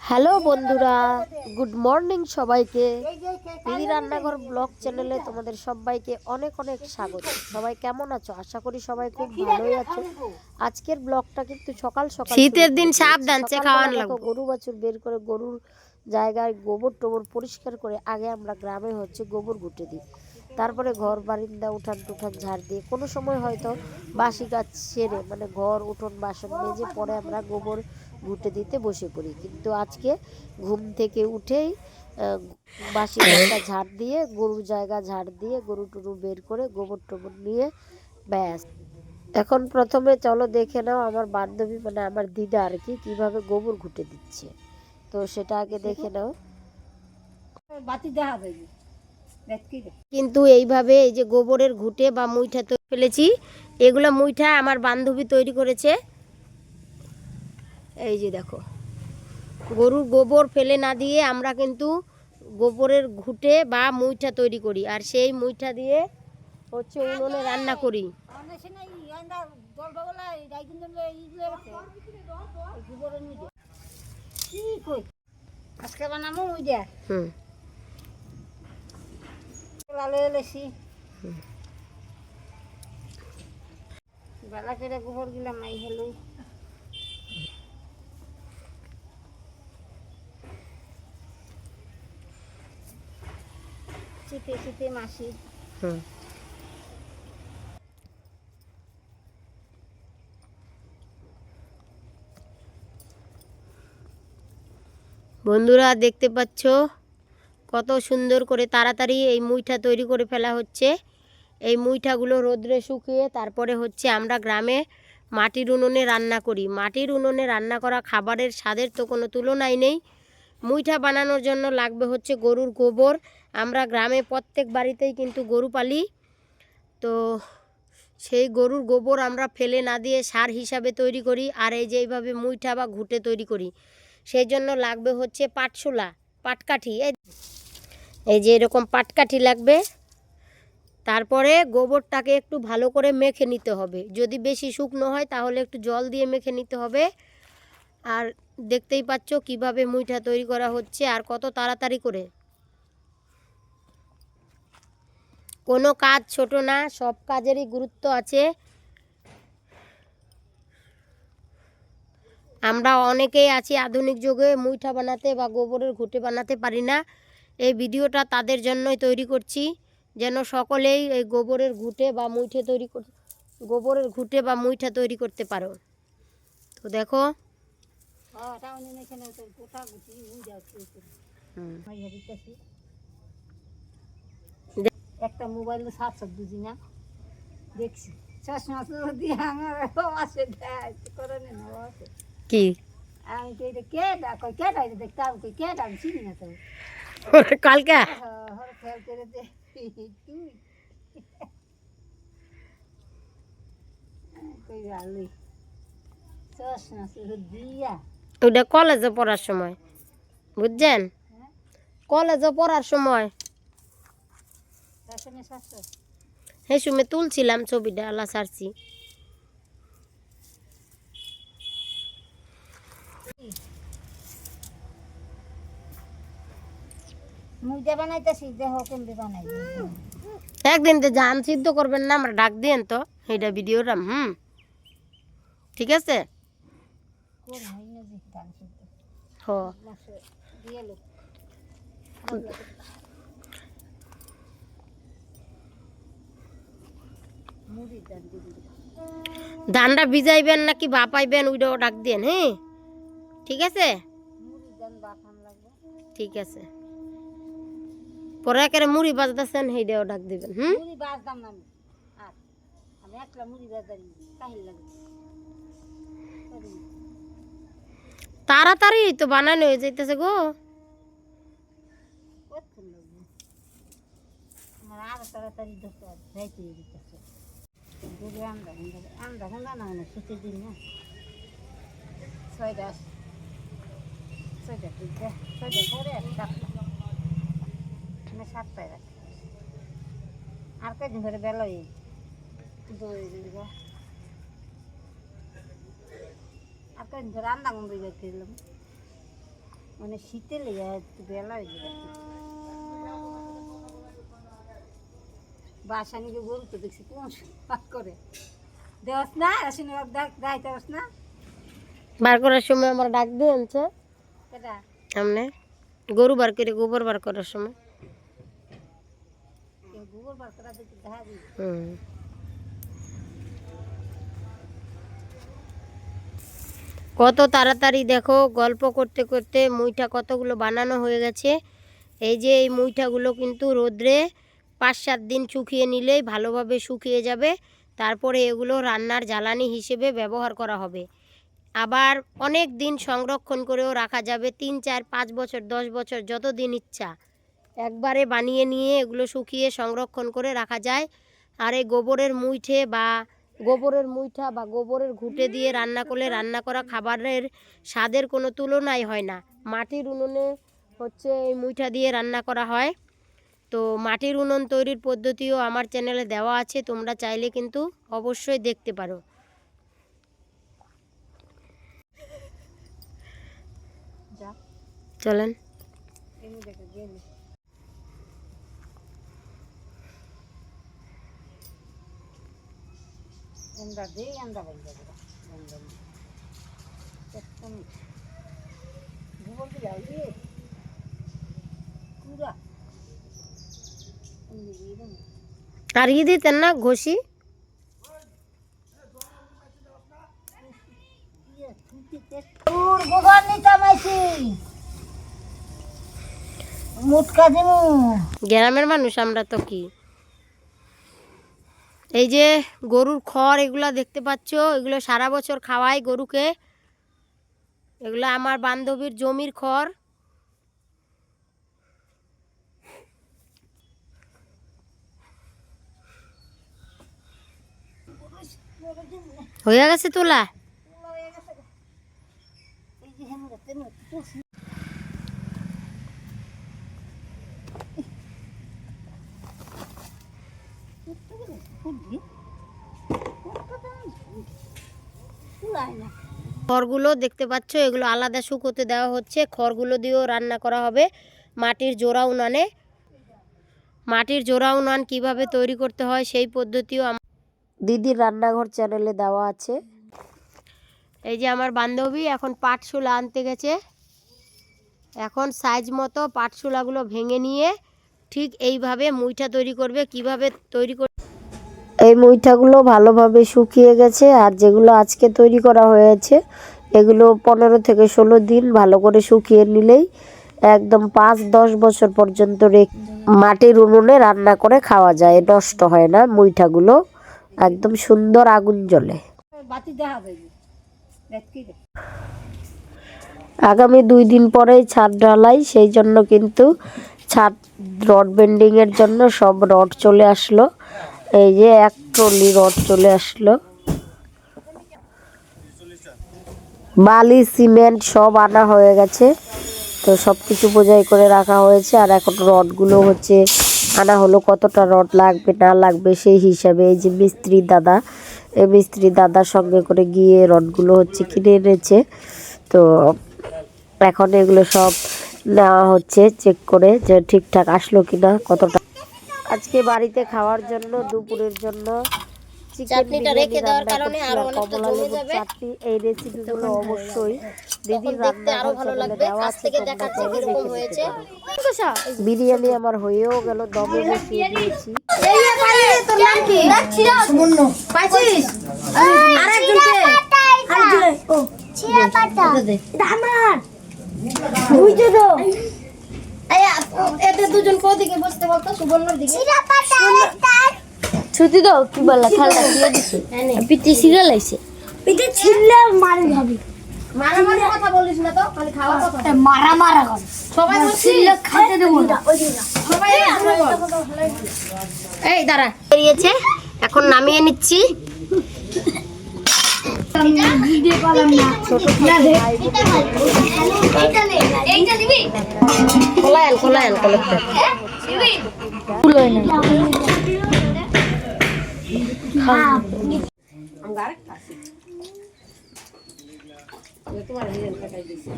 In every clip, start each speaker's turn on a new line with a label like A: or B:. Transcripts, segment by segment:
A: Hello বন্ধুরা, good morning সবাইকে। দিদি রান্নাঘর ব্লগ চ্যানেলে তোমাদের সবাইকে অনেক অনেক স্বাগত। সবাই কেমন আছো? আশা করি সবাই খুব ভালোই আছো। আজকের ব্লগটা কিন্তু সকাল সকাল,
B: শীতের দিন সাবধান খাওয়ান লাগবে।
A: গরু বাছুর বের করে গরুর জায়গায় গোবর টোবর পরিষ্কার করে আগে আমরা গ্রামে গোবর ঘুটে দিই। তারপরে ঘর বারিন্দা উঠান টুঠান ঝাড় দিয়ে কোনো সময় হয়তো বাসি কাজ সেরে ঘর উঠোন বাসন মেজে পরে আমরা গোবর ঘুটে দিতে বসে পড়ি। কিন্তু আজকে ঘুম থেকে উঠেই বাসি ঘরটা ঝাড় দিয়ে গরুর জায়গা ঝাড় দিয়ে গরু টরু বের করে গোবর টোবর নিয়ে ব্যাস। এখন প্রথমে চলো দেখে নাও আমার বান্ধবী আমার দিদা আর কি কিভাবে গোবর ঘুটে দিচ্ছে। তো সেটা আগে দেখে নাও। কিন্তু এইভাবে এই যে গোবরের ঘুটে বা মুইঠা তৈরি ফেলেছি, এগুলো মুইঠা আমার বান্ধবী তৈরি করেছে। এই যে দেখো, গরুর গোবর ফেলে না দিয়ে আমরা কিন্তু গোবরের ঘুটে বা মুইঠা তৈরি করি, আর সেই মুইঠা দিয়ে উনুনে রান্না করি।
B: আজকে বানাবো মুইডা। বেলা করে গোবর গিলাম নাই হলো চিপে চিপে মাসি।
A: বন্ধুরা দেখতে পাচ্ছ কত সুন্দর করে তাড়াতাড়ি এই মুইঠা তৈরি করে ফেলা হচ্ছে। এই মুইঠাগুলো রোদ্রে শুকিয়ে তারপরে আমরা গ্রামে মাটির উনুনে রান্না করি। মাটির উনুনে রান্না করা খাবারের স্বাদের তো কোনো তুলনাই নেই। মুইঠা বানানোর জন্য লাগবে গরুর গোবর। আমরা গ্রামে প্রত্যেক বাড়িতেই কিন্তু গরু পালি। তো সেই গরুর গোবর আমরা ফেলে না দিয়ে সার হিসাবে তৈরি করি, আর এই যে এইভাবে মুইঠা বা ঘুটে তৈরি করি। সেই জন্য লাগবে পাটশোলা, পাটকাঠি। এই যে এরকম পাটকাঠি লাগবে। তারপরে গোবরটাকে একটু ভালো করে মেখে নিতে হবে। যদি বেশি শুকনো হয় তাহলে একটু জল দিয়ে মেখে নিতে হবে। আর দেখতেই পাচ্ছ কিভাবে মুইঠা তৈরি করা হচ্ছে আর কত তাড়াতাড়ি করে। কোনো কাজ ছোট না, সব কাজেরই গুরুত্ব আছে। আমরা অনেকেই আছি আধুনিক যুগে মুইঠা বানাতে বা গোবরের ঘুঁটে বানাতে পারি না। এই ভিডিওটা তাদের জন্যই তৈরি করছি, যেন সকলেই এই গোবরের ঘুঁটে বা মুইঠা তৈরি করতে পারো। তো দেখো,
B: একটা মোবাইল সাত বুঝি না দেখছি
A: কি
B: আমি তো এটা কেটা কই কেটা এটা দেখতাম কই কেটা আমি চিনি না তো
A: কালকে
B: খেয়াল করে দে তুই কই আলি চশমা দিয়া
A: ওটা কলেজে পড়ার সময়, বুঝছেন? কলেজে পড়ার সময় সেই সময় তুলছিলাম ছবিটা, আল্লাহ ছাড়ছি। একদিন তো জান সিদ্ধ করবেন না, আমরা ডাক দিয়েন তো এইটা ভিডিওটা। ঠিক আছে। ধানটা ভিজাইবেন নাকি ভাপাইবেন ওইটাও ডাক দেন। হ্যাঁ ঠিক আছে, ঠিক আছে। পরে একেবারে মুড়ি বাজতেছেন সেইটাও ডাক দিবেন। তাড়াতাড়ি তো বানানো হয়ে যাইতেছে গো।
B: তাড়াতাড়ি আমরা না শীতের দিন না ছয়টা পরে সাতটায় রাখি আর কদিন ধরে বেলায় আর কদিন ধরে রান্না বন্ধ করতেছিলাম মানে শীতে লেগে একটু বেলা হয়ে যাবে। বাসা নিয়ে গরু তো দেখছি কোন পাক করে দেওয়াস না আসলে দাইতে পারস না
A: বার করার সময় আমার ডাক দিয়ে আনছে
B: কেটা
A: সামনে গরু বার করে গোবর বার করার সময়।
B: গোবর বার করা দেখতে দেখা দিই।
A: কত তাড়াতাড়ি দেখো, গল্প করতে করতে মুইঠা কতগুলো বানানো হয়ে গেছে। এই যে এই মুইঠাগুলো কিন্তু রোদ্রে 5-7 দিন শুকিয়ে নিলেই ভালোভাবে শুকিয়ে যাবে। তারপরে এগুলো রান্নার জ্বালানি হিসেবে ব্যবহার করা হবে। আবার অনেক দিন সংরক্ষণ করেও রাখা যাবে, 3-4-5 বছর 10 বছর যত দিন ইচ্ছা একবারে বানিয়ে নিয়ে এগুলো শুকিয়ে সংরক্ষণ করে রাখা যায়। আর এই গোবরের মুইঠা বা গোবরের ঘুঁটে দিয়ে রান্না করলে রান্না করা খাবারের স্বাদের কোনো তুলনাই হয় না। মাটির উনুনে হচ্ছে এই মুইঠা দিয়ে রান্না করা হয়। তো মাটির উনুন তৈরির পদ্ধতিও আমার চ্যানেলে দেওয়া আছে, তোমরা চাইলে কিন্তু অবশ্যই দেখতে পারো। চলেন
B: আমরা দেই আমরা বন্ধ করা গোবর দিয়ে আইয়ে পুরা
A: আর ই দিতেন না ঘষি?
B: গোবর নিতে পাইছি মুটকা দিমু
A: গ্রামের মানুষ আমরা তো কি। এই যে গরুর খড় এগুলা দেখতে পাচ্ছ, এগুলো সারা বছর খাওয়াই গরুকে। এগুলো আমার বান্ধবীর জমির খড়। হয়ে গেছে তোলা। খড়গুলো দেখতে পাচ্ছ, এগুলো আলাদা শুকোতে দেওয়া হচ্ছে। খড়গুলো দিয়েও রান্না করা হবে মাটির জোড়া উনানে। মাটির জোড়া উনান কীভাবে তৈরি করতে হয় সেই পদ্ধতিও দিদির রান্নাঘর চ্যানেলে দেওয়া আছে। এই যে আমার বান্ধবী এখন পাটশুলা আনতে গেছে। এখন সাইজ মতো পাটশুলাগুলো ভেঙে নিয়ে ঠিক এইভাবে মুইঠা তৈরি করবে। কিভাবে তৈরি করবে, এই মুইঠাগুলো ভালোভাবে শুকিয়ে গেছে। আর যেগুলো আজকে তৈরি করা হয়েছে এগুলো 15 থেকে 16 দিন ভালো করে শুকিয়ে নিলেই একদম 5-10 বছর পর্যন্ত মাটির উনুনে রান্না করে খাওয়া যায়, নষ্ট হয় না। মুইঠাগুলো একদম সুন্দর আগুন জ্বলে। আগামী 2 দিন পরেই ছাদ ঢালাই, সেই জন্য কিন্তু ছাদ রড বেন্ডিংয়ের জন্য সব রড চলে আসলো। এই যে 1 ট্রলি রড চলে আসলো। বালি সিমেন্ট সব আনা হয়ে গেছে, তো সব কিছু বোঝাই করে রাখা হয়েছে। আর এখন রডগুলো হচ্ছে আনা হলো, কতটা রড লাগবে না লাগবে সেই হিসাবে। এই যে মিস্ত্রি দাদা, এই মিস্ত্রি দাদার সঙ্গে করে গিয়ে রডগুলো হচ্ছে কিনে এনেছে। তো এখন এগুলো সব নেওয়া হচ্ছে চেক করে যে ঠিকঠাক আসলো কিনা, কতটা। আজকে বাড়িতে খাওয়ার জন্য দুপুরের জন্য চাটনিটা রেখে দেওয়ার কারণে আরো অনেকটা জমে যাবে। চাটনি এই রেসিপিগুলো অবশ্যই দিদি দেখতে আরো ভালো লাগবে। কাছ থেকে দেখাচ্ছি কিরকম হয়েছে। বিরিয়ানি আমার হয়েও গেল, দমে বসিয়ে দিয়েছি। এই পাইলে তোর নাম কি? সুমন্য। পাইছিস? আরেকজনকে আরেকজন ও ছিয়া পাটা এটা আমার বুঝছো তো। আয়া এতে দুজন কোদিকে বসতে বলতো সুবর্ণর দিকে। ছিয়া পাটা আরেকটা ছুটি দাও কি বলা খালটা দিয়ে দিছে। পিটি ছিড়া লাইছে, পিটি ছিড়লে মারি ভাবি। মারামারি কথা বলিস না তো, খালি খাওয়া কথা। মারা কর সবাই ছিড়লে খেতে দেব না। ওই দিন সবাই এই দাঁড়া বেরিয়েছে, এখন নামিয়ে নিচ্ছি। ভিডিও পালাম না ছোট না দে এইটা দিবি কোলায়ন কলেক্টর দিবি কুলোয় না।
B: তোমার হিরেন টাকাই দিছে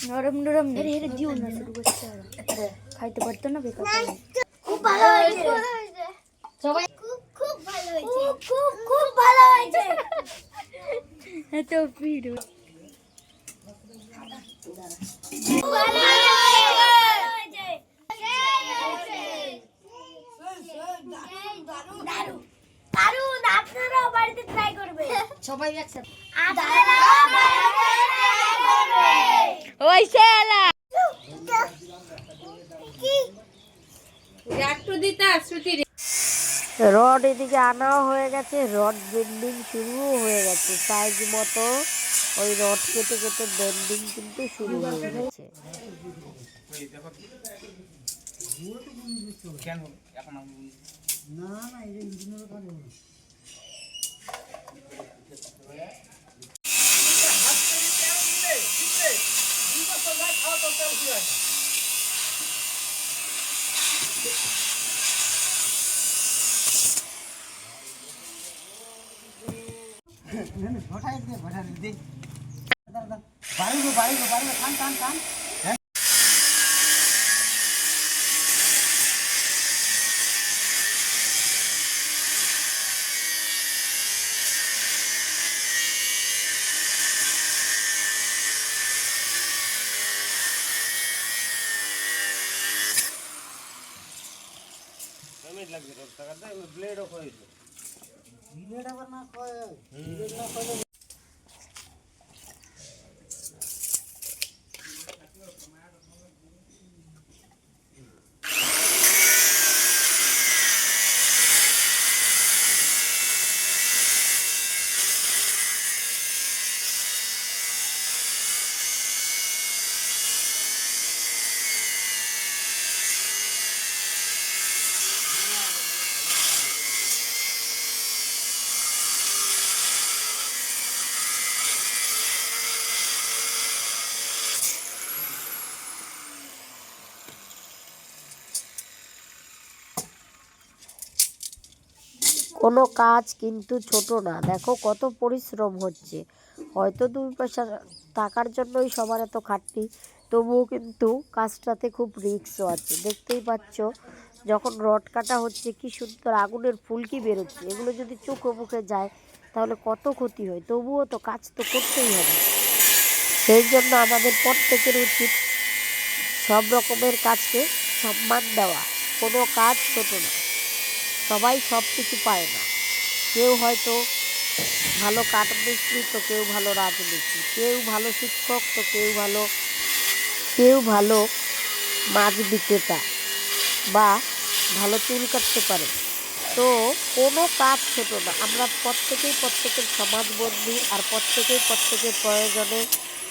C: নরম নরম হেরে দিও না শুরু করতে খাইতে পারতো না বেকার
A: খুব ভালো হয়েছে সবাই খুব ভালো হয়েছে খুব ভালো হয়েছে
C: এত ভিড়
A: দারুন আপনারাও বাড়িতে ট্রাই করবেন
B: সবাই একসাথে
C: ওই শালা
B: একটু দিতে শ্রুতি
A: রড এদিকে আনাও হয়ে গেছে, রড বেন্ডিং শুরুও হয়ে গেছে। সাইজ মতো ওই রড কেটে কেটে বেন্ডিং কিন্তু শুরু হয়ে গেছে। কোনো কাজ কিন্তু ছোট না, দেখো কত পরিশ্রম হচ্ছে। হয়তো 2 পয়সা টাকার জন্যই সবার এত খাটনি, তবুও কিন্তু কাজটাতে খুব রিস্কও আছে। দেখতেই পাচ্ছ যখন রড কাটা হচ্ছে কি সুন্দর আগুনের ফুলকি বেরোচ্ছে। এগুলো যদি চোখে মুখে যায় তাহলে কত ক্ষতি হয়, তবুও তো কাজ তো করতেই হবে। সেই জন্য আমাদের প্রত্যেকের উচিত সব রকমের কাজকে সম্মান দেওয়া। কোনো কাজ ছোট না, সবাই সব কিছু পায় না। কেউ হয়তো ভালো কাঠমিস্ত্রি, তো কেউ ভালো রাজনীতি, কেউ ভালো শিক্ষক, তো কেউ ভালো মাছ বিক্রেতা বা ভালো চুল কাটতে পারে। তো কোনো কাজ ছোট না, আমরা প্রত্যেকেই প্রত্যেকের সমাজবন্ধী, আর প্রত্যেকের প্রয়োজনে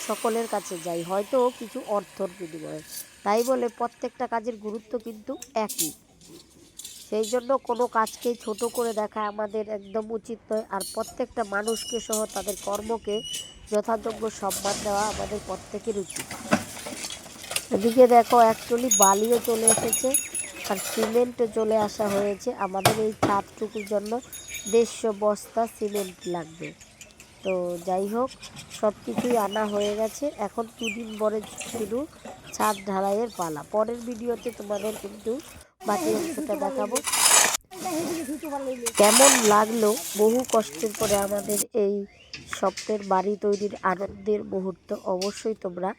A: সকলের কাছে যাই, হয়তো কিছু অর্থর বিনিময়ে। তাই বলে প্রত্যেকটা কাজের গুরুত্ব কিন্তু একই। সেই জন্য কোনো কাজকেই ছোট করে দেখা আমাদের একদম উচিত নয়। আর প্রত্যেকটা মানুষকে সহ তাদের কর্মকে যথাযোগ্য সম্মান দেওয়া আমাদের প্রত্যেকের উচিত। এদিকে দেখো অ্যাকচুয়ালি বালিও চলে এসেছে আর সিমেন্টও চলে আসা হয়েছে। আমাদের এই ছাদটুকুর জন্য 150 বস্তা সিমেন্ট লাগবে। তো যাই হোক, সব কিছুই আনা হয়ে গেছে। এখন 2 দিন পরে শুধু ছাদ ঢালাইয়ের পালা। পরের ভিডিওতে তোমাদের কিন্তু বাকি অংশটা দেখাবো। কেমন লাগলো বহু কষ্টের পরে আমাদের এই স্বপ্নের বাড়ি তৈরির আনন্দের মুহূর্ত, অবশ্যই তোমরা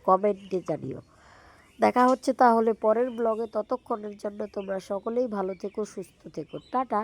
A: কমেন্টে জানিও। দেখা হচ্ছে তাহলে পরের ব্লগে। ততক্ষণের জন্য তোমরা সকলেই ভালো থেকো, সুস্থ থেকো। টাটা।